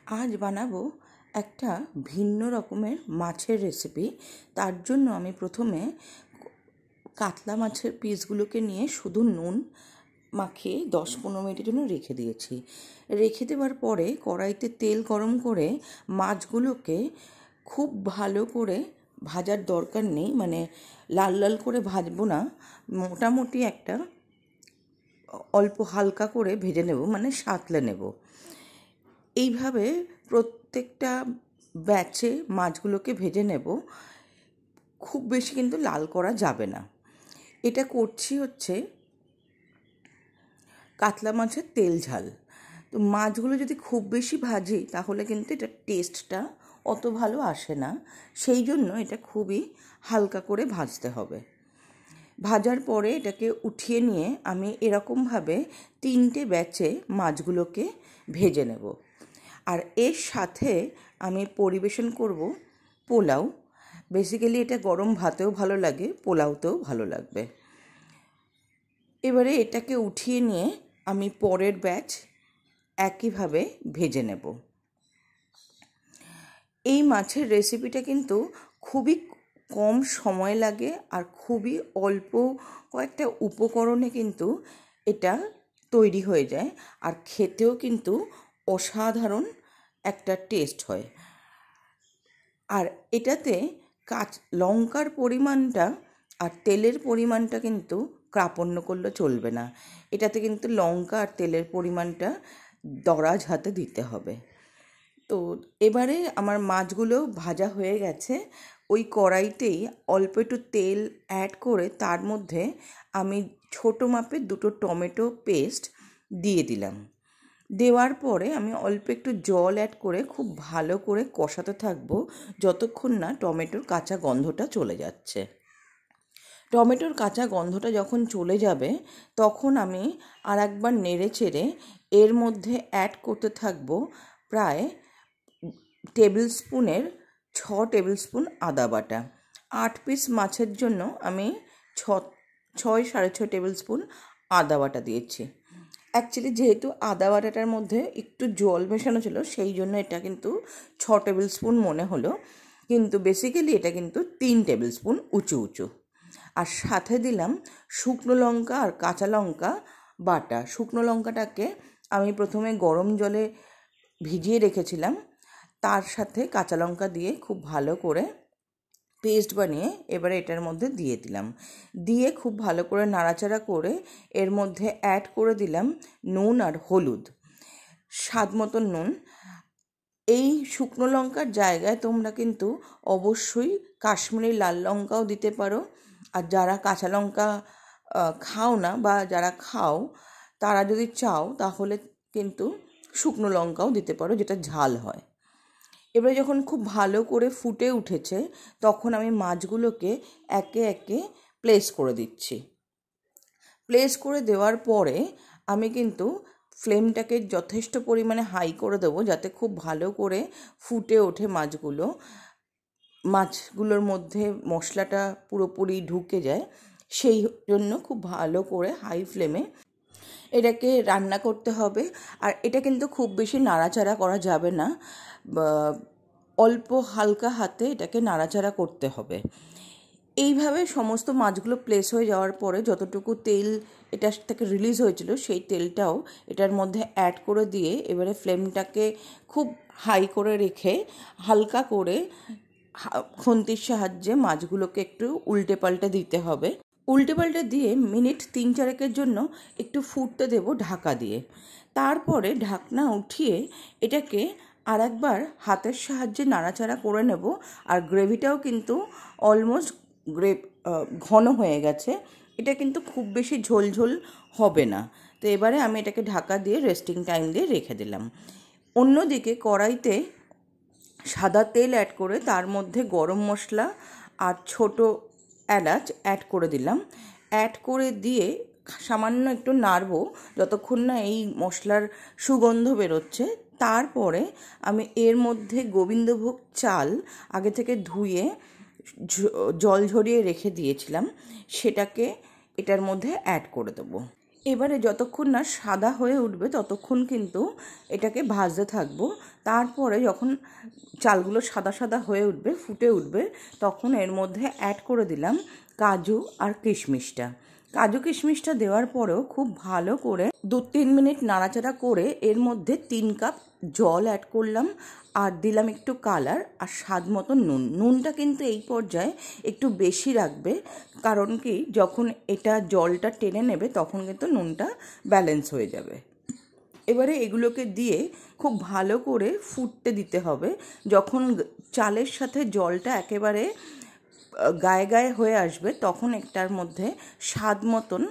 আজ বানাবো একটা ভিন্ন রকমের মাছের রেসিপি। তার জন্য আমি প্রথমে কাতলা মাছের পিসগুলোকে নিয়ে শুধু নুন মাখিয়ে 10-15 মিনিটের জন্য রেখে দিয়েছি। রেখে দেওয়ার পরে কড়াইতে তেল গরম করে মাছগুলোকে খুব ভালো করে ভাজার দরকার নেই, মানে লাল লাল করে ভাজবো না, মোটামুটি একটা অল্প হালকা করে ভেজে নেব, মানে সাঁতলে নেব। এইভাবে প্রত্যেকটা ব্যাচে মাছগুলোকে ভেজে নেব, খুব বেশি কিন্তু লাল করা যাবে না। এটা করছি হচ্ছে কাতলা মাছের তেল ঝাল। তো মাছগুলো যদি খুব বেশি ভাজি তাহলে কিন্তু এটা টেস্টটা অত ভালো আসে না, সেই জন্য এটা খুবই হালকা করে ভাজতে হবে। ভাজার পরে এটাকে উঠিয়ে নিয়ে আমি এরকমভাবে 3টে ব্যাচে মাছগুলোকে ভেজে নেব। আর এর সাথে আমি পরিবেশন করব পোলাও। বেসিক্যালি এটা গরম ভাতেও ভালো লাগে, পোলাওতেও ভালো লাগবে। এবারে এটাকে উঠিয়ে নিয়ে আমি পরের ব্যাচ একইভাবে ভেজে নেব। এই মাছের রেসিপিটা কিন্তু খুবই কম সময় লাগে আর খুবই অল্প কয়েকটা উপকরণে কিন্তু এটা তৈরি হয়ে যায়, আর খেতেও কিন্তু অসাধারণ একটা টেস্ট হয়। আর এটাতে লঙ্কার পরিমাণটা আর তেলের পরিমাণটা কিন্তু কার্পণ্য করলে চলবে না। এটাতে কিন্তু লঙ্কা আর তেলের পরিমাণটা দরাজ হাতে দিতে হবে। তো এবারে আমার মাছগুলো ভাজা হয়ে গেছে। ওই কড়াইতেই অল্প একটু তেল অ্যাড করে তার মধ্যে আমি ছোটো মাপের 2টো টমেটো পেস্ট দিয়ে দিলাম। দেওয়ার পরে আমি অল্প একটু জল অ্যাড করে খুব ভালো করে কষাতে থাকবো যতক্ষণ না টমেটোর কাঁচা গন্ধটা চলে যাচ্ছে। টমেটোর কাঁচা গন্ধটা যখন চলে যাবে তখন আমি আর একবার নেড়ে চেড়ে এর মধ্যে অ্যাড করতে থাকবো প্রায় 6 টেবিল স্পুন আদা বাটা। 8 পিস মাছের জন্য আমি 6.5 টেবিল স্পুন আদা বাটা দিয়েছি। অ্যাকচুয়ালি যেহেতু আদা বাটাটার মধ্যে একটু জল মেশানো ছিল সেই জন্য এটা কিন্তু 6 টেবিল স্পুন মনে হলো, কিন্তু বেসিক্যালি এটা কিন্তু 3 টেবিল স্পুন উঁচু উঁচু। আর সাথে দিলাম শুকনো লঙ্কা আর কাঁচা লঙ্কা বাটা। শুকনো লঙ্কাটাকে আমি প্রথমে গরম জলে ভিজিয়ে রেখেছিলাম, তার সাথে কাঁচা লঙ্কা দিয়ে খুব ভালো করে পেস্ট বানিয়ে এবারে এটার মধ্যে দিয়ে দিলাম। দিয়ে খুব ভালো করে নাড়াচাড়া করে এর মধ্যে অ্যাড করে দিলাম নুন আর হলুদ, স্বাদ মতো নুন। এই শুকনো লঙ্কার জায়গায় তোমরা কিন্তু অবশ্যই কাশ্মীরি লাল লঙ্কাও দিতে পারো, আর যারা কাঁচা লঙ্কা খাও না বা যারা খাও তারা যদি চাও তাহলে কিন্তু শুকনো লঙ্কাও দিতে পারো, যেটা ঝাল হয়। এবারে যখন খুব ভালো করে ফুটে উঠেছে তখন আমি মাছগুলোকে একে একে প্লেস করে দিচ্ছি। প্লেস করে দেওয়ার পরে আমি কিন্তু ফ্লেমটাকে যথেষ্ট পরিমাণে হাই করে দেবো যাতে খুব ভালো করে ফুটে ওঠে মাছগুলোর মধ্যে মশলাটা পুরোপুরি ঢুকে যায়। সেই জন্য খুব ভালো করে হাই ফ্লেমে এটাকে রান্না করতে হবে। আর এটা কিন্তু খুব বেশি নাড়াচাড়া করা যাবে না, অল্প হালকা হাতে এটাকে নাড়াচাড়া করতে হবে। এইভাবে সমস্ত মাছগুলো প্লেস হয়ে যাওয়ার পরে যতটুকু তেল এটার থেকে রিলিজ হয়েছিল সেই তেলটাও এটার মধ্যে অ্যাড করে দিয়ে এবারে ফ্লেমটাকে খুব হাই করে রেখে হালকা করে খুন্তির সাহায্যে মাছগুলোকে একটু উল্টে পাল্টে দিতে হবে। উল্টে পাল্টে দিয়ে মিনিট 3-4 জন্য একটু ফুটতে দেব ঢাকা দিয়ে। তারপরে ঢাকনা উঠিয়ে এটাকে আর একবার হাতের সাহায্যে নাড়াচাড়া করে নেব। আর গ্রেভিটাও কিন্তু অলমোস্ট ঘন হয়ে গেছে, এটা কিন্তু খুব বেশি ঝোল হবে না। তো এবারে আমি এটাকে ঢাকা দিয়ে রেস্টিং টাইম দিয়ে রেখে দিলাম। অন্যদিকে কড়াইতে সাদা তেল অ্যাড করে তার মধ্যে গরম মশলা আর ছোটো এলাচ অ্যাড করে দিলাম। অ্যাড করে দিয়ে সামান্য একটু নাড়বো যতক্ষণ না এই মশলার সুগন্ধ বেরোচ্ছে। তারপরে আমি এর মধ্যে গোবিন্দভোগ চাল আগে থেকে ধুয়ে জল ঝরিয়ে রেখে দিয়েছিলাম, সেটাকে এটার মধ্যে অ্যাড করে দেবো। এবারে যতক্ষণ না সাদা হয়ে উঠবে ততক্ষণ কিন্তু এটাকে ভাজতে থাকবো। তারপরে যখন চালগুলো সাদা সাদা হয়ে উঠবে, ফুটে উঠবে, তখন এর মধ্যে অ্যাড করে দিলাম কাজু আর কিশমিশটা। কাজু কিশমিশটা দেওয়ার পরেও খুব ভালো করে 2-3 মিনিট নাড়াচাড়া করে এর মধ্যে 3 কাপ জল অ্যাড করলাম আর দিলাম একটু কালার আর স্বাদ মতো নুন। নুনটা কিন্তু এই পর্যায়ে একটু বেশি রাখবে, কারণ কি যখন এটা জলটা টেনে নেবে তখন কিন্তু নুনটা ব্যালেন্স হয়ে যাবে। এবারে এগুলোকে দিয়ে খুব ভালো করে ফুটতে দিতে হবে। যখন চালের সাথে জলটা একেবারে গায়ে গায়ে হয়ে আসবে তখন একটার মধ্যে স্বাদ মতন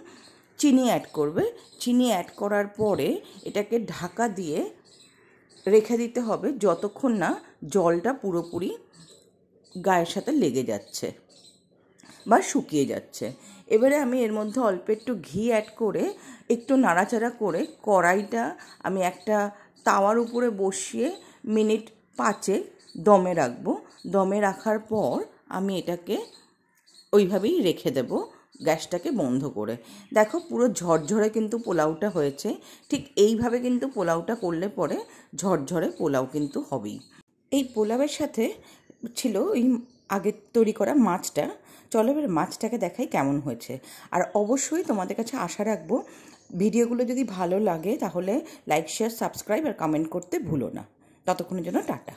চিনি অ্যাড করবে। চিনি অ্যাড করার পরে এটাকে ঢাকা দিয়ে রেখে দিতে হবে যতক্ষণ না জলটা পুরোপুরি গায়ের সাথে লেগে যাচ্ছে বা শুকিয়ে যাচ্ছে। এবারে আমি এর মধ্যে অল্প একটু ঘি অ্যাড করে একটু নাড়াচাড়া করে কড়াইটা আমি একটা তাওয়ার উপরে বসিয়ে মিনিট 5 দমে রাখবো। দমে রাখার পর আমি এটাকে ওইভাবেই রেখে দেব গ্যাসটাকে বন্ধ করে। দেখো পুরো ঝরঝরে কিন্তু পোলাওটা হয়েছে। ঠিক এইভাবে কিন্তু পোলাওটা করলে পরে ঝরঝরে পোলাও কিন্তু হবেই। এই পোলাওয়ের সাথে ছিল এই আগের তৈরি করা মাছটা। চলো এবার মাছটাকে দেখাই কেমন হয়েছে। আর অবশ্যই তোমাদের কাছে আশা রাখবো ভিডিওগুলো যদি ভালো লাগে তাহলে লাইক, শেয়ার, সাবস্ক্রাইব আর কমেন্ট করতে ভুলো না। ততক্ষণের জন্য টাটা।